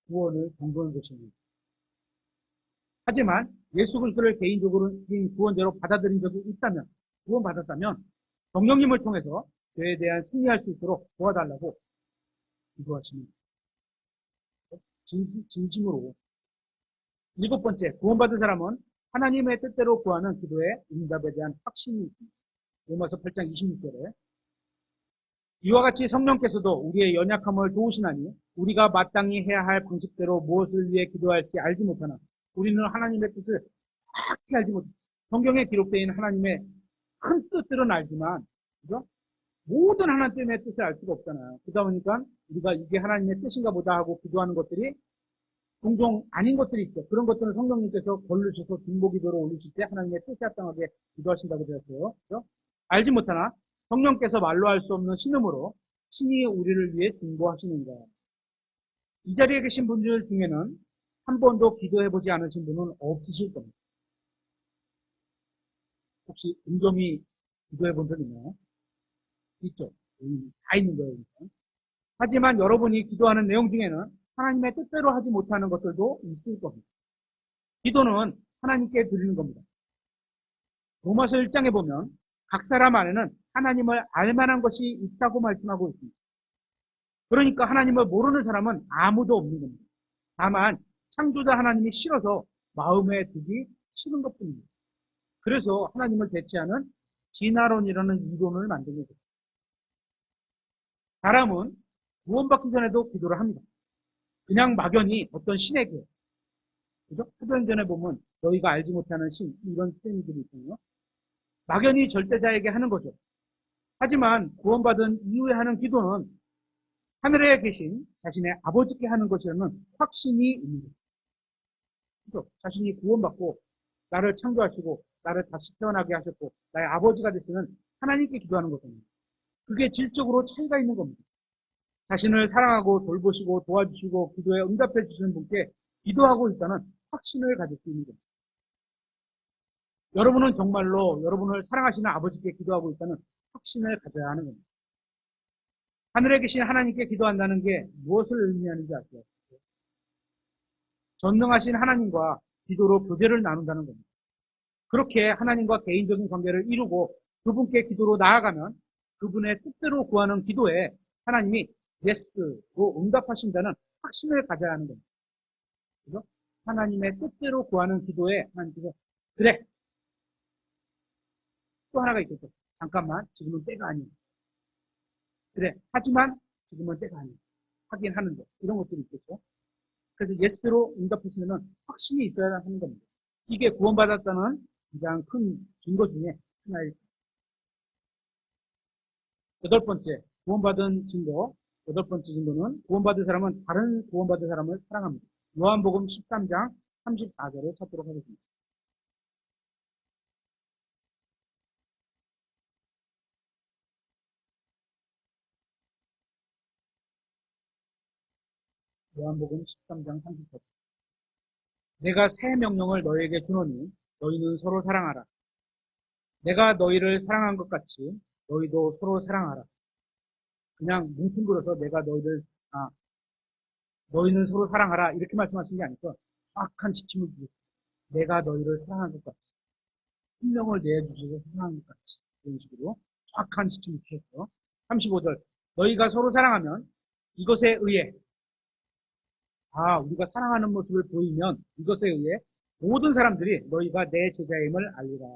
Speaker 1: 구원을 경고하는 것입니다. 하지만 예수 그리스도를 개인적으로 구원자로 받아들인 적이 있다면, 구원받았다면 성령님을 통해서 죄에 대한 승리할 수 있도록 도와달라고 기도하십니다. 진심으로. 일곱 번째, 구원받은 사람은 하나님의 뜻대로 구하는 기도의 응답에 대한 확신이 있습니다. 로마서 8장 26절에 이와 같이 성령께서도 우리의 연약함을 도우시나니 우리가 마땅히 해야 할 방식대로 무엇을 위해 기도할지 알지 못하나 우리는 하나님의 뜻을 정확히 알지 못합니다. 성경에 기록되어 있는 하나님의 큰 뜻들은 알지만 그죠? 모든 하나님의 뜻을 알 수가 없잖아요. 그러다 보니까 우리가 이게 하나님의 뜻인가 보다 하고 기도하는 것들이 종종 아닌 것들이 있죠. 그런 것들은 성령님께서 걸르셔서 중보기도로 올리실 때 하나님의 뜻에 합당하게 기도하신다고 되었어요. 그렇죠? 알지 못하나 성령께서 말로 할 수 없는 신음으로 신이 우리를 위해 중보하시는가. 이 자리에 계신 분들 중에는 한 번도 기도해보지 않으신 분은 없으실 겁니다. 혹시 은겸이 기도해본 적 있나요? 있죠. 다 있는 거예요. 하지만 여러분이 기도하는 내용 중에는 하나님의 뜻대로 하지 못하는 것들도 있을 겁니다. 기도는 하나님께 드리는 겁니다. 로마서 1장에 보면 각 사람 안에는 하나님을 알만한 것이 있다고 말씀하고 있습니다. 그러니까 하나님을 모르는 사람은 아무도 없는 겁니다. 다만 창조자 하나님이 싫어서 마음에 두기 싫은 것뿐입니다. 그래서 하나님을 대체하는 진화론이라는 이론을 만든 거죠. 사람은 구원받기 전에도 기도를 합니다. 그냥 막연히 어떤 신에게, 그죠? 사도행전에 보면 너희가 알지 못하는 신, 이런 쌤들이 있거든요. 막연히 절대자에게 하는 거죠. 하지만 구원받은 이후에 하는 기도는 하늘에 계신 자신의 아버지께 하는 것이라는 확신이 있는 거죠. 그죠? 자신이 구원받고 나를 창조하시고 나를 다시 태어나게 하셨고 나의 아버지가 되시는 하나님께 기도하는 거잖아요. 그게 질적으로 차이가 있는 겁니다. 자신을 사랑하고 돌보시고 도와주시고 기도에 응답해 주시는 분께 기도하고 있다는 확신을 가질 수 있는 겁니다. 여러분은 정말로 여러분을 사랑하시는 아버지께 기도하고 있다는 확신을 가져야 하는 겁니다. 하늘에 계신 하나님께 기도한다는 게 무엇을 의미하는지 아세요? 전능하신 하나님과 기도로 교제를 나눈다는 겁니다. 그렇게 하나님과 개인적인 관계를 이루고 그분께 기도로 나아가면 그분의 뜻대로 구하는 기도에 하나님이 예스로 응답하신다는 확신을 가져야 하는 겁니다. 그죠? 하나님의 뜻대로 구하는 기도에 하나님께서 그래, 또 하나가 있겠죠. 잠깐만, 지금은 때가 아니야. 그래, 하지만 지금은 때가 아니야. 하긴 하는데 이런 것들이 있겠죠. 그래서 예스로 응답하시면 확신이 있어야 하는 겁니다. 이게 구원받았다는 가장 큰 증거 중에 하나일. 여덟 번째, 구원받은 증거. 여덟 번째 증거는 구원받은 사람은 다른 구원받은 사람을 사랑합니다. 요한복음 13장 34절을 찾도록 하겠습니다. 요한복음 13장 34절. 내가 새 명령을 너희에게 주노니 너희는 서로 사랑하라. 내가 너희를 사랑한 것 같이 너희도 서로 사랑하라. 그냥 뭉뚱그려서 내가 너희는 서로 사랑하라 이렇게 말씀하신 게 아니고 정확한 지침을 주셨어요. 내가 너희를 사랑한 것 같이 생명을 내주셔서 사랑한 것 같이 이런 식으로 정확한 지침을 주셨어요. 35절 너희가 서로 사랑하면 이것에 의해 우리가 사랑하는 모습을 보이면 이것에 의해 모든 사람들이 너희가 내 제자임을 알리라.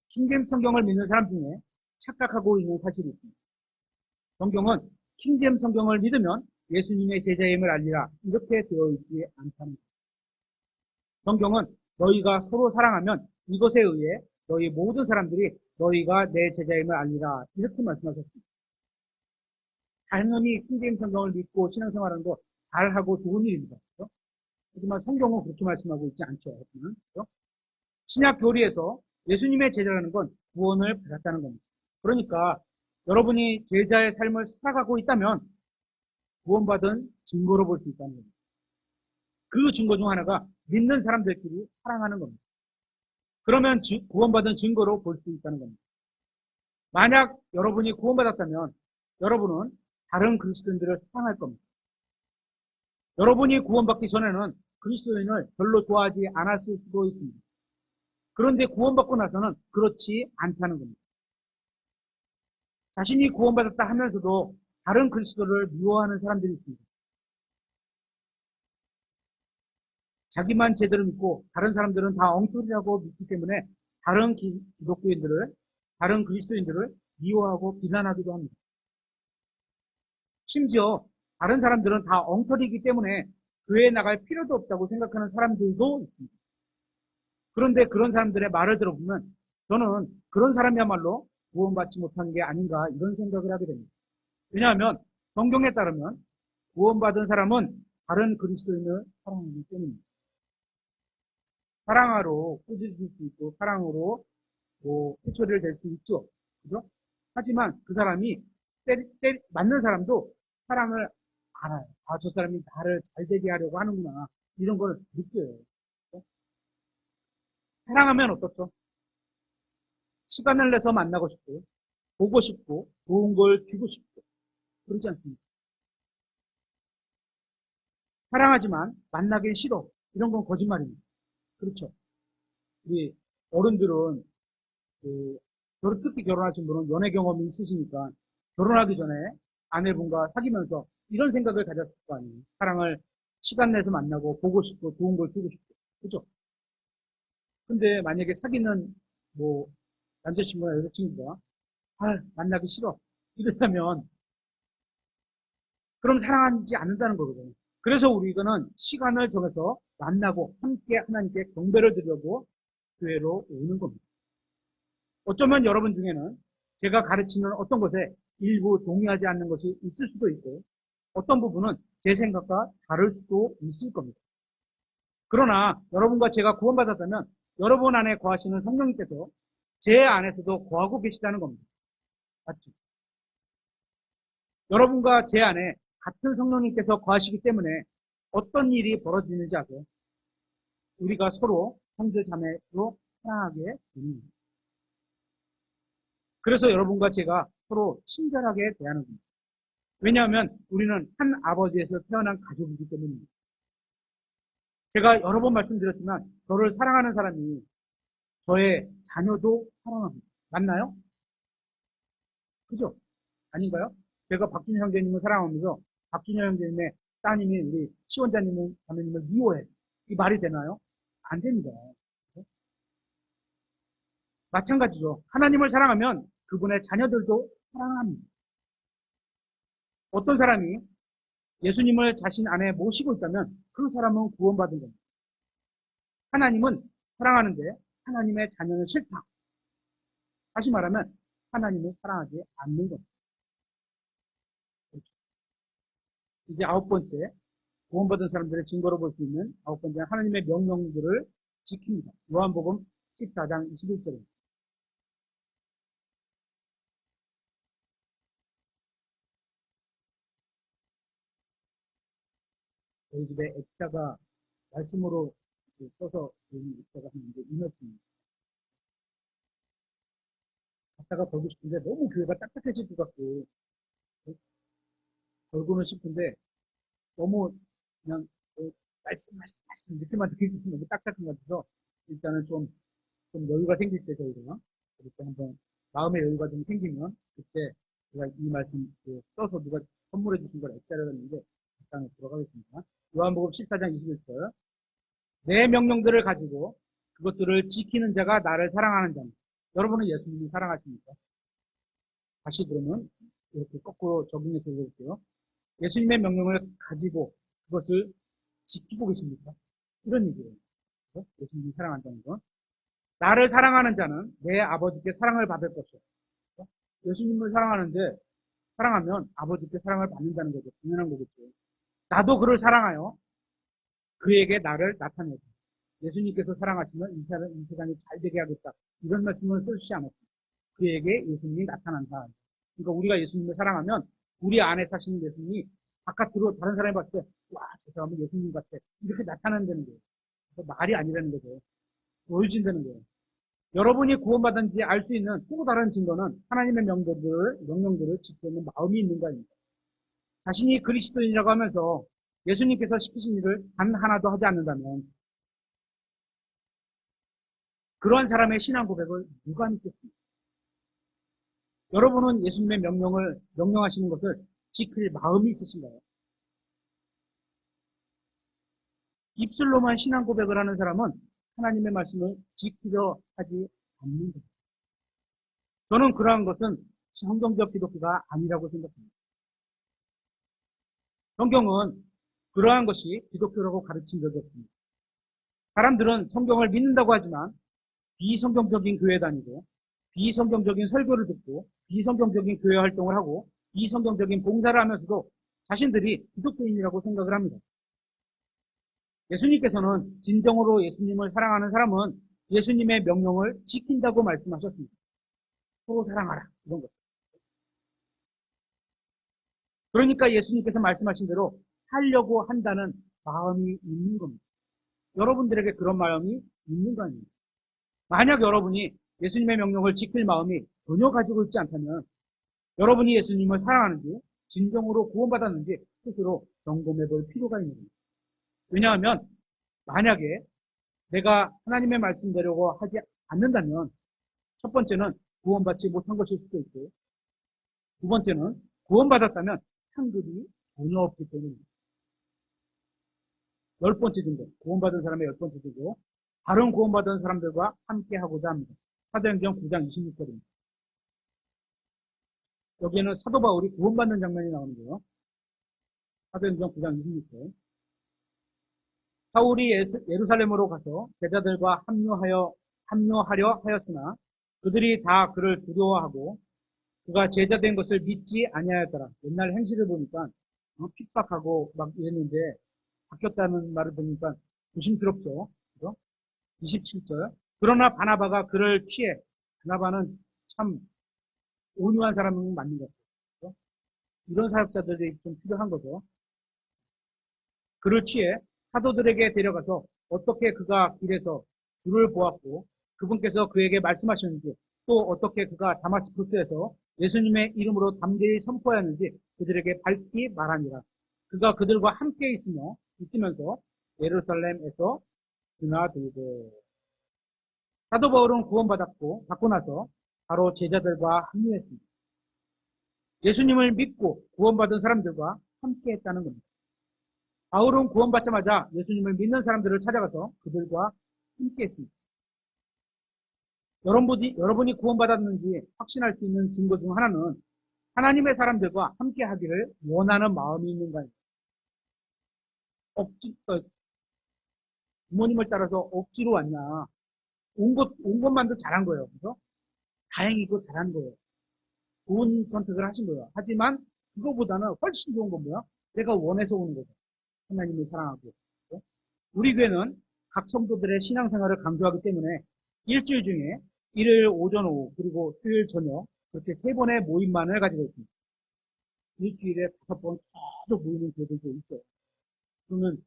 Speaker 1: 킹잼 성경을 믿는 사람 중에 착각하고 있는 사실이 있습니다. 성경은 킹잼 성경을 믿으면 예수님의 제자임을 알리라 이렇게 되어 있지 않다는 것입니다. 성경은 너희가 서로 사랑하면 이것에 의해 너희 모든 사람들이 너희가 내 제자임을 알리라 이렇게 말씀하셨습니다. 당연히 킹잼 성경을 믿고 신앙생활하는 거 잘하고 좋은 일입니다. 그렇죠? 하지만 성경은 그렇게 말씀하고 있지 않죠. 그렇죠? 신약 교리에서 예수님의 제자라는 건 구원을 받았다는 겁니다. 그러니까 여러분이 제자의 삶을 살아가고 있다면 구원받은 증거로 볼 수 있다는 겁니다. 그 증거 중 하나가 믿는 사람들끼리 사랑하는 겁니다. 그러면 구원받은 증거로 볼 수 있다는 겁니다. 만약 여러분이 구원받았다면 여러분은 다른 그리스도인들을 사랑할 겁니다. 여러분이 구원받기 전에는 그리스도인을 별로 좋아하지 않았을 수도 있습니다. 그런데 구원받고 나서는 그렇지 않다는 겁니다. 자신이 구원받았다 하면서도 다른 그리스도를 미워하는 사람들이 있습니다. 자기만 제대로 믿고 다른 사람들은 다 엉터리라고 믿기 때문에 다른 기독교인들을, 다른 그리스도인들을 미워하고 비난하기도 합니다. 심지어 다른 사람들은 다 엉터리이기 때문에 교회에 나갈 필요도 없다고 생각하는 사람들도 있습니다. 그런데 그런 사람들의 말을 들어보면 저는 그런 사람이야말로 구원받지 못한 게 아닌가 이런 생각을 하게 됩니다. 왜냐하면 성경에 따르면 구원받은 사람은 다른 그리스도인을 사랑하기 때문입니다. 사랑으로 꾸짖을 수 있고 사랑으로 회초리를 댈 수 있죠. 그죠? 하지만 그 사람이 맞는 사람도 사랑을 알아요. 저 사람이 나를 잘 되게 하려고 하는구나. 이런 걸 느껴요. 그죠? 사랑하면 어떻죠? 시간을 내서 만나고 싶고, 보고 싶고, 좋은 걸 주고 싶고, 그렇지 않습니까? 사랑하지만 만나기 싫어. 이런 건 거짓말입니다. 그렇죠? 우리 어른들은 특히 결혼하신 분은 연애 경험이 있으시니까 결혼하기 전에 아내분과 사귀면서 이런 생각을 가졌을 거 아니에요. 사랑을 시간 내서 만나고 보고 싶고 좋은 걸 주고 싶고. 그죠? 근데 만약에 사귀는 남자친구나 여자친구가 만나기 싫어. 이렇다면 그럼 사랑하지 않는다는 거거든요. 그래서 우리는 시간을 정해서 만나고 함께 하나님께 경배를 드리려고 교회로 오는 겁니다. 어쩌면 여러분 중에는 제가 가르치는 어떤 것에 일부 동의하지 않는 것이 있을 수도 있고 어떤 부분은 제 생각과 다를 수도 있을 겁니다. 그러나 여러분과 제가 구원받았다면 여러분 안에 거하시는 성령님께서 제 안에서도 거하고 계시다는 겁니다. 맞죠? 여러분과 제 안에 같은 성령님께서 거하시기 때문에 어떤 일이 벌어지는지 아세요? 우리가 서로 형제 자매로 사랑하게 되는 겁니다. 그래서 여러분과 제가 서로 친절하게 대하는 겁니다. 왜냐하면 우리는 한 아버지에서 태어난 가족이기 때문입니다. 제가 여러 번 말씀드렸지만 저를 사랑하는 사람이 저의 자녀도 사랑합니다. 맞나요? 그죠? 아닌가요? 제가 박준현 형제님을 사랑하면서 박준현 형제님의 따님이 우리 시원자님을, 자매님을 미워해. 이 말이 되나요? 안 됩니다. 마찬가지죠. 하나님을 사랑하면 그분의 자녀들도 사랑합니다. 어떤 사람이 예수님을 자신 안에 모시고 있다면 그 사람은 구원받은 겁니다. 하나님은 사랑하는데 하나님의 자녀는 싫다. 다시 말하면 하나님을 사랑하지 않는 겁니다. 그렇죠. 이제 아홉 번째, 구원받은 사람들의 증거로 볼 수 있는 아홉 번째, 하나님의 명령들을 지킵니다. 요한복음 14장 21절입니다. 저희 집에 액자가 말씀으로 써서 있는 액자가 있는데 이 말씀입니다. 갖다가 걸고 싶은데 너무 교회가 딱딱해질 것 같고 걸고는 싶은데 너무 그냥 말씀 늦게만 듣기 너무 딱딱한 것 같아서 일단은 좀 여유가 생길 때 저희가 그때 한번 마음의 여유가 좀 생기면 그때 제가 이 말씀 써서 누가 선물해 주신 걸 액자를 했는데 일단은 들어가겠습니다. 요한복음 14장 21절 내 명령들을 가지고 그것들을 지키는 자가 나를 사랑하는 자입니다. 여러분은 예수님을 사랑하십니까? 다시 그러면 이렇게 거꾸로 적용해서 해볼게요. 예수님의 명령을 가지고 그것을 지키고 계십니까? 이런 얘기예요. 예수님이 사랑한다는 건. 나를 사랑하는 자는 내 아버지께 사랑을 받을 것이요. 예수님을 사랑하면 아버지께 사랑을 받는다는 거죠. 당연한 거겠죠. 나도 그를 사랑하여 그에게 나를 나타내고 예수님께서 사랑하시면 이 세상이 잘 되게 하겠다. 이런 말씀을 써주지 않았습니다. 그에게 예수님이 나타난다. 그러니까 우리가 예수님을 사랑하면 우리 안에 사시는 예수님이 바깥으로 다른 사람이 봤을 때 와, 저 사람은 예수님 같아. 이렇게 나타난다는 거예요. 말이 아니라는 거죠. 보여진다는 거예요. 여러분이 구원받은지 알 수 있는 또 다른 증거는 하나님의 명령들을 지키는 마음이 있는가입니다. 자신이 그리스도인이라고 하면서 예수님께서 시키신 일을 단 하나도 하지 않는다면 그러한 사람의 신앙 고백을 누가 믿겠습니까? 여러분은 예수님의 명령하시는 것을 지킬 마음이 있으신가요? 입술로만 신앙 고백을 하는 사람은 하나님의 말씀을 지키려 하지 않는 겁니다. 저는 그러한 것은 성경적 기독교가 아니라고 생각합니다. 성경은 그러한 것이 기독교라고 가르친 적이 없습니다. 사람들은 성경을 믿는다고 하지만 비성경적인 교회 다니고 비성경적인 설교를 듣고 비성경적인 교회 활동을 하고 비성경적인 봉사를 하면서도 자신들이 기독교인이라고 생각을 합니다. 예수님께서는 진정으로 예수님을 사랑하는 사람은 예수님의 명령을 지킨다고 말씀하셨습니다. 서로 사랑하라. 이런 것. 그러니까 예수님께서 말씀하신 대로 하려고 한다는 마음이 있는 겁니다. 여러분들에게 그런 마음이 있는 거 아닙니까? 만약 여러분이 예수님의 명령을 지킬 마음이 전혀 가지고 있지 않다면 여러분이 예수님을 사랑하는지 진정으로 구원받았는지 스스로 점검해 볼 필요가 있는 겁니다. 왜냐하면 만약에 내가 하나님의 말씀대로 하지 않는다면 첫 번째는 구원받지 못한 것일 수도 있고 두 번째는 구원받았다면 상급이 전혀 없기 때문입니다. 열 번째 증거, 구원받은 사람의 열 번째 증거, 다른 구원받은 사람들과 함께 하고자 합니다. 사도행전 9장 26절입니다. 여기에는 사도 바울이 구원받는 장면이 나오는데요. 사도행전 9장 26절. 사울이 예루살렘으로 가서 제자들과 합류하려 하였으나 그들이 다 그를 두려워하고 그가 제자된 것을 믿지 아니하였더라. 옛날 행실을 보니까 핍박하고 막 이랬는데 바뀌었다는 말을 보니까 조심스럽죠. 그죠? 27절. 그러나 바나바가 그를 취해. 바나바는 참 온유한 사람은 맞는 것 같아요. 이런 사역자들이 좀 필요한 거죠. 그를 취해 사도들에게 데려가서 어떻게 그가 길에서 주를 보았고 그분께서 그에게 말씀하셨는지 또 어떻게 그가 다마스쿠스에서 예수님의 이름으로 담대히 선포하였는지 그들에게 밝히 말하니라. 그가 그들과 함께 있으면서 예루살렘에서 드나들고 사도 바울은 받고 나서 바로 제자들과 합류했습니다. 예수님을 믿고 구원받은 사람들과 함께 했다는 겁니다. 바울은 구원받자마자 예수님을 믿는 사람들을 찾아가서 그들과 함께 했습니다. 여러분이 구원받았는지 확신할 수 있는 증거 중 하나는 하나님의 사람들과 함께 하기를 원하는 마음이 있는가요? 부모님을 따라서 억지로 왔냐. 온 것만도 잘한 거예요. 그래서 다행이고 잘한 거예요. 좋은 선택을 하신 거예요. 하지만 그거보다는 훨씬 좋은 건 뭐야? 내가 원해서 오는 거죠. 하나님을 사랑하고. 그렇죠? 우리 교회는 각 성도들의 신앙생활을 강조하기 때문에 일주일 중에 일요일 오전 오후 그리고 수요일 저녁 그렇게 3번의 모임만을 가지고 있습니다. 일주일에 5번 계속 모이는 교회들도 있어요. 그러면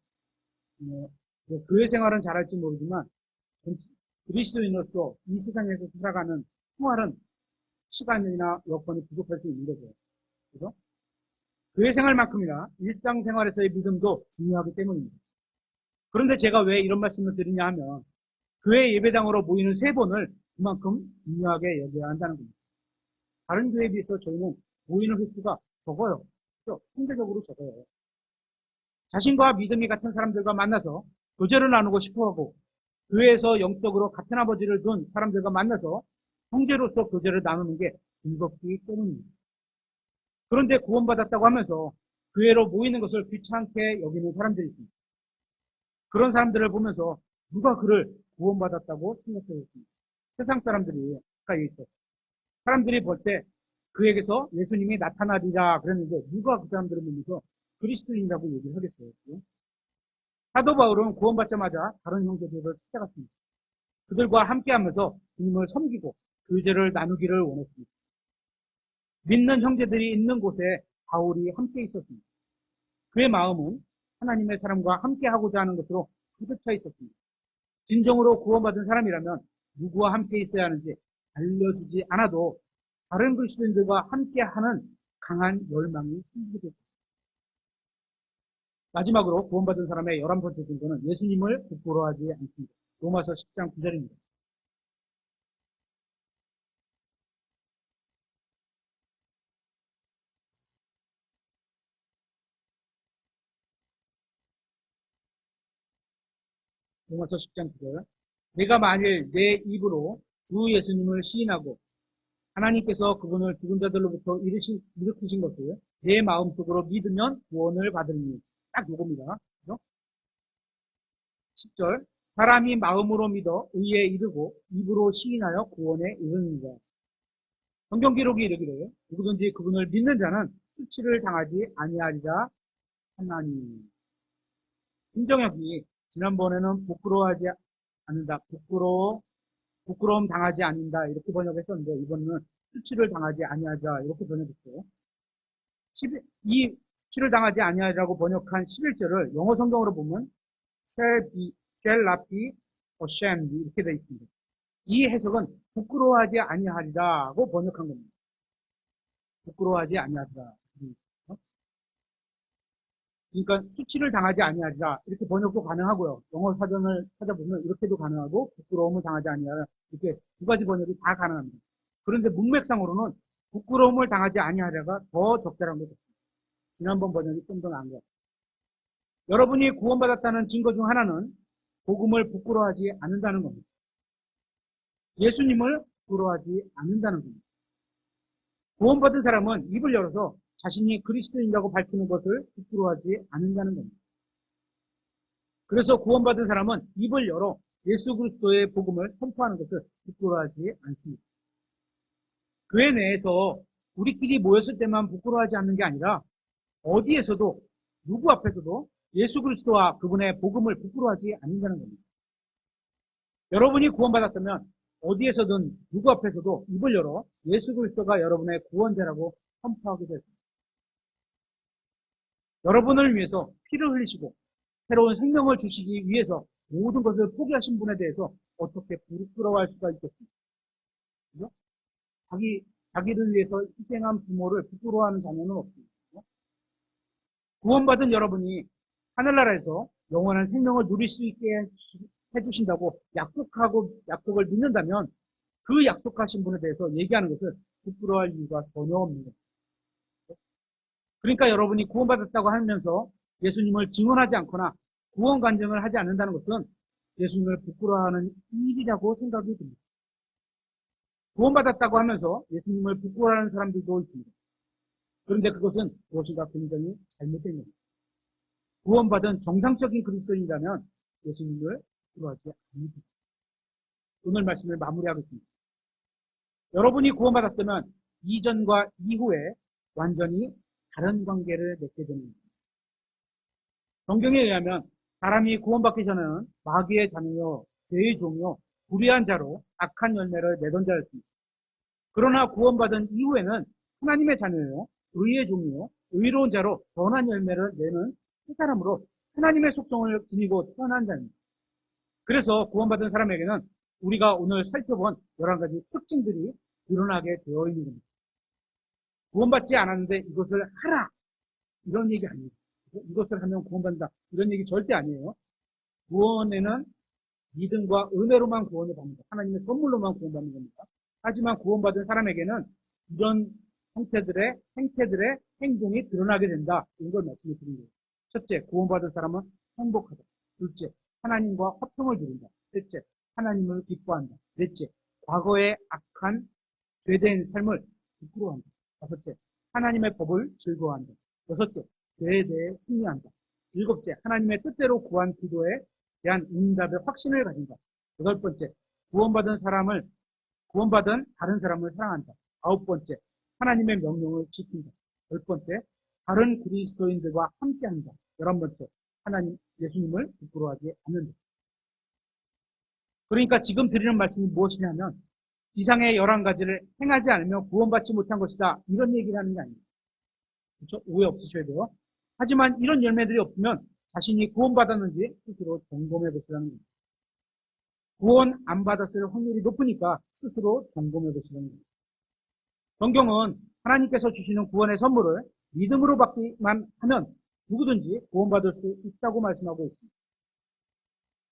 Speaker 1: 교회 생활은 잘할지 모르지만 그리스도인으로서 이 세상에서 살아가는 생활은 시간이나 여건이 부족할 수 있는 거죠. 그래서 교회 생활만큼이나 일상생활에서의 믿음도 중요하기 때문입니다. 그런데 제가 왜 이런 말씀을 드리냐 하면 교회 예배당으로 모이는 3번을 그만큼 중요하게 여겨야 한다는 겁니다. 다른 교회에 비해서 저희는 모이는 횟수가 적어요. 그렇죠? 상대적으로 적어요. 자신과 믿음이 같은 사람들과 만나서 교제를 나누고 싶어하고 교회에서 영적으로 같은 아버지를 둔 사람들과 만나서 형제로서 교제를 나누는 게 즐겁기 때문입니다. 그런데 구원받았다고 하면서 교회로 모이는 것을 귀찮게 여기는 사람들이 있습니다. 그런 사람들을 보면서 누가 그를 구원받았다고 생각하겠습니까? 세상 사람들이 가까이 있어요. 사람들이 볼 때 그에게서 예수님이 나타나리라 그랬는데 누가 그 사람들을 보면서 그리스도인이라고 얘기를 하겠어요. 사도 바울은 구원받자마자 다른 형제들을 찾아갔습니다. 그들과 함께하면서 주님을 섬기고 교제를 나누기를 원했습니다. 믿는 형제들이 있는 곳에 바울이 함께 있었습니다. 그의 마음은 하나님의 사람과 함께하고자 하는 것으로 가득 차 있었습니다. 진정으로 구원받은 사람이라면 누구와 함께 있어야 하는지 알려주지 않아도 다른 그리스도인들과 함께하는 강한 열망이 생기게 됩니다. 마지막으로 구원받은 사람의 11번째 증거는 예수님을 부끄러워하지 않습니다. 로마서 10장 9절입니다. 로마서 10장 9절. 내가 만일 내 입으로 주 예수님을 시인하고 하나님께서 그분을 죽은 자들로부터 일으키신 것을 내 마음속으로 믿으면 구원을 받으리니. 딱 이겁니다. 10절. 사람이 마음으로 믿어 의에 이르고 입으로 시인하여 구원에 이르느니라. 성경 기록이 이르기를 누구든지 그분을 믿는 자는 수치를 당하지 아니하리라 하나니. 김정혁이 지난번에는 부끄러워하지 않는다. 부끄러움 당하지 않는다. 이렇게 번역했었는데 이번에는 수치를 당하지 아니하자. 이렇게 번역했어요. 이 수치를 당하지 아니하자고 번역한 11절을 영어 성경으로 보면 shall not be ashamed 이렇게 되어 있습니다. 이 해석은 부끄러워하지 아니하리라고 번역한 겁니다. 부끄러워하지 아니하리라. 그러니까 수치를 당하지 아니하리라 이렇게 번역도 가능하고요. 영어 사전을 찾아보면 이렇게도 가능하고 부끄러움을 당하지 아니하리라 이렇게 두 가지 번역이 다 가능합니다. 그런데 문맥상으로는 부끄러움을 당하지 아니하리라가 더 적절한 것 같습니다. 지난번 번역이 좀 더 나은 것 같습니다. 여러분이 구원받았다는 증거 중 하나는 복음을 부끄러워하지 않는다는 겁니다. 예수님을 부끄러워하지 않는다는 겁니다. 구원받은 사람은 입을 열어서 자신이 그리스도인이라고 밝히는 것을 부끄러워하지 않는다는 겁니다. 그래서 구원받은 사람은 입을 열어 예수 그리스도의 복음을 선포하는 것을 부끄러워하지 않습니다. 교회 내에서 우리끼리 모였을 때만 부끄러워하지 않는 게 아니라 어디에서도 누구 앞에서도 예수 그리스도와 그분의 복음을 부끄러워하지 않는다는 겁니다. 여러분이 구원받았다면 어디에서든 누구 앞에서도 입을 열어 예수 그리스도가 여러분의 구원자라고 선포하게 됩니다. 여러분을 위해서 피를 흘리시고 새로운 생명을 주시기 위해서 모든 것을 포기하신 분에 대해서 어떻게 부끄러워할 수가 있겠습니까? 그죠? 자기를 위해서 희생한 부모를 부끄러워하는 자녀는 없습니다. 구원받은 여러분이 하늘나라에서 영원한 생명을 누릴 수 있게 해주신다고 약속을 믿는다면 그 약속하신 분에 대해서 얘기하는 것을 부끄러워할 이유가 전혀 없는 거예요. 그러니까 여러분이 구원받았다고 하면서 예수님을 증언하지 않거나 구원 간증을 하지 않는다는 것은 예수님을 부끄러워하는 일이라고 생각이 듭니다. 구원받았다고 하면서 예수님을 부끄러워하는 사람들도 있습니다. 그런데 그것은 무엇인가 굉장히 잘못된 겁니다. 구원받은 정상적인 그리스도인이라면 예수님을 부끄러워하지 않습니다. 오늘 말씀을 마무리하겠습니다. 여러분이 구원받았다면 이전과 이후에 완전히 다른 관계를 맺게 됩니다. 성경에 의하면 사람이 구원받기 전에는 마귀의 자녀요, 죄의 종이요, 불의한 자로 악한 열매를 내던 자였습니다. 그러나 구원받은 이후에는 하나님의 자녀요, 의의 종이요, 의로운 자로 선한 열매를 내는 그 사람으로 하나님의 속성을 지니고 태어난 자입니다. 그래서 구원받은 사람에게는 우리가 오늘 살펴본 11가지 특징들이 드러나게 되어 있는 겁니다. 구원받지 않았는데 이것을 하라! 이런 얘기 아니에요. 이것을 하면 구원받는다. 이런 얘기 절대 아니에요. 구원에는 믿음과 은혜로만 구원을 받는다. 하나님의 선물로만 구원받는 겁니다. 하지만 구원받은 사람에게는 이런 행태들의 행동이 드러나게 된다. 이걸 말씀을 드린 거예요. 첫째, 구원받은 사람은 행복하다. 둘째, 하나님과 화평을 누린다. 셋째, 하나님을 기뻐한다. 넷째, 과거의 악한 죄된 삶을 부끄러워한다. 다섯째, 하나님의 법을 즐거워한다. 여섯째, 죄에 대해 승리한다. 일곱째, 하나님의 뜻대로 구한 기도에 대한 응답의 확신을 가진다. 여덟 번째, 구원받은 다른 사람을 사랑한다. 아홉 번째, 하나님의 명령을 지킨다. 열 번째, 다른 그리스도인들과 함께한다. 11번째, 예수님을 부끄러워하지 않는다. 그러니까 지금 드리는 말씀이 무엇이냐면 이상의 11가지를 행하지 않으면 구원받지 못한 것이다. 이런 얘기를 하는 게 아닙니다. 그렇죠? 오해 없으셔야 돼요. 하지만 이런 열매들이 없으면 자신이 구원받았는지 스스로 점검해 보시라는 겁니다. 구원 안 받았을 확률이 높으니까 스스로 점검해 보시라는 겁니다. 성경은 하나님께서 주시는 구원의 선물을 믿음으로 받기만 하면 누구든지 구원받을 수 있다고 말씀하고 있습니다.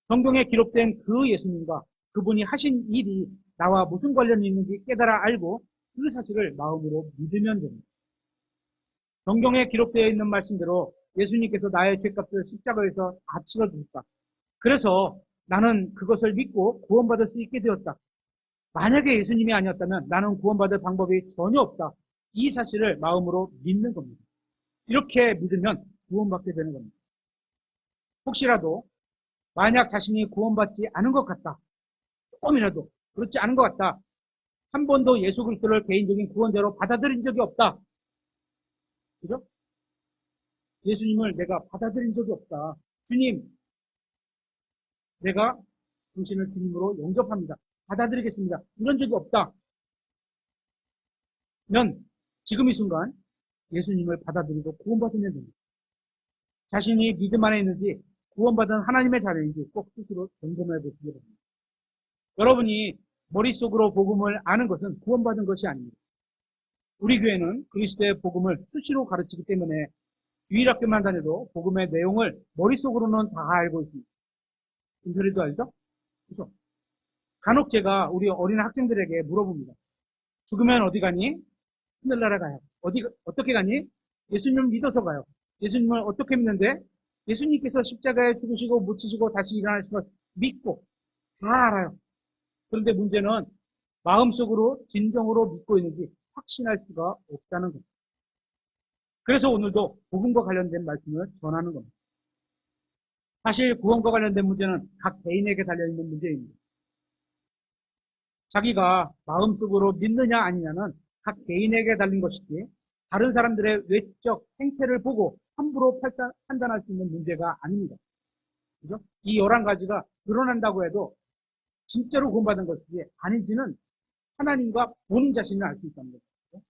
Speaker 1: 성경에 기록된 그 예수님과 그분이 하신 일이 나와 무슨 관련이 있는지 깨달아 알고 그 사실을 마음으로 믿으면 됩니다. 성경에 기록되어 있는 말씀대로 예수님께서 나의 죄값을 십자가에서 다 치러주셨다. 그래서 나는 그것을 믿고 구원받을 수 있게 되었다. 만약에 예수님이 아니었다면 나는 구원받을 방법이 전혀 없다. 이 사실을 마음으로 믿는 겁니다. 이렇게 믿으면 구원받게 되는 겁니다. 혹시라도 만약 자신이 구원받지 않은 것 같다. 조금이라도 그렇지 않은 것 같다. 한 번도 예수 그리스도를 개인적인 구원자로 받아들인 적이 없다. 그죠? 예수님을 내가 받아들인 적이 없다. 주님, 내가 당신을 주님으로 영접합니다. 받아들이겠습니다. 이런 적이 없다. 면 지금 이 순간 예수님을 받아들이고 구원받으면 됩니다. 자신이 믿음 안에 있는지 구원받은 하나님의 자녀인지 꼭 스스로 점검해 보시기 바랍니다. 여러분이 머릿속으로 복음을 아는 것은 구원받은 것이 아닙니다. 우리 교회는 그리스도의 복음을 수시로 가르치기 때문에 주일학교만 다녀도 복음의 내용을 머릿속으로는 다 알고 있습니다. 인소리도 알죠? 그렇죠? 간혹 제가 우리 어린 학생들에게 물어봅니다. 죽으면 어디 가니? 하늘나라 가요. 어떻게 가니? 예수님을 믿어서 가요. 예수님을 어떻게 믿는데? 예수님께서 십자가에 죽으시고 묻히시고 다시 일어나신 걸 믿고 다 알아요. 그런데 문제는 마음속으로 진정으로 믿고 있는지 확신할 수가 없다는 겁니다. 그래서 오늘도 복음과 관련된 말씀을 전하는 겁니다. 사실 구원과 관련된 문제는 각 개인에게 달려있는 문제입니다. 자기가 마음속으로 믿느냐 아니냐는 각 개인에게 달린 것이지 다른 사람들의 외적 행태를 보고 함부로 판단할 수 있는 문제가 아닙니다. 그죠? 이 11가지가 드러난다고 해도 진짜로 구원받은 것인지 아닌지는 하나님과 본인 자신을 알 수 있다는 거죠.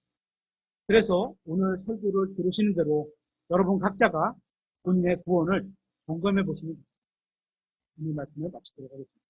Speaker 1: 그래서 오늘 설교를 들으시는 대로 여러분 각자가 본인의 구원을 점검해 보시면 이 말씀을 마치도록 하겠습니다.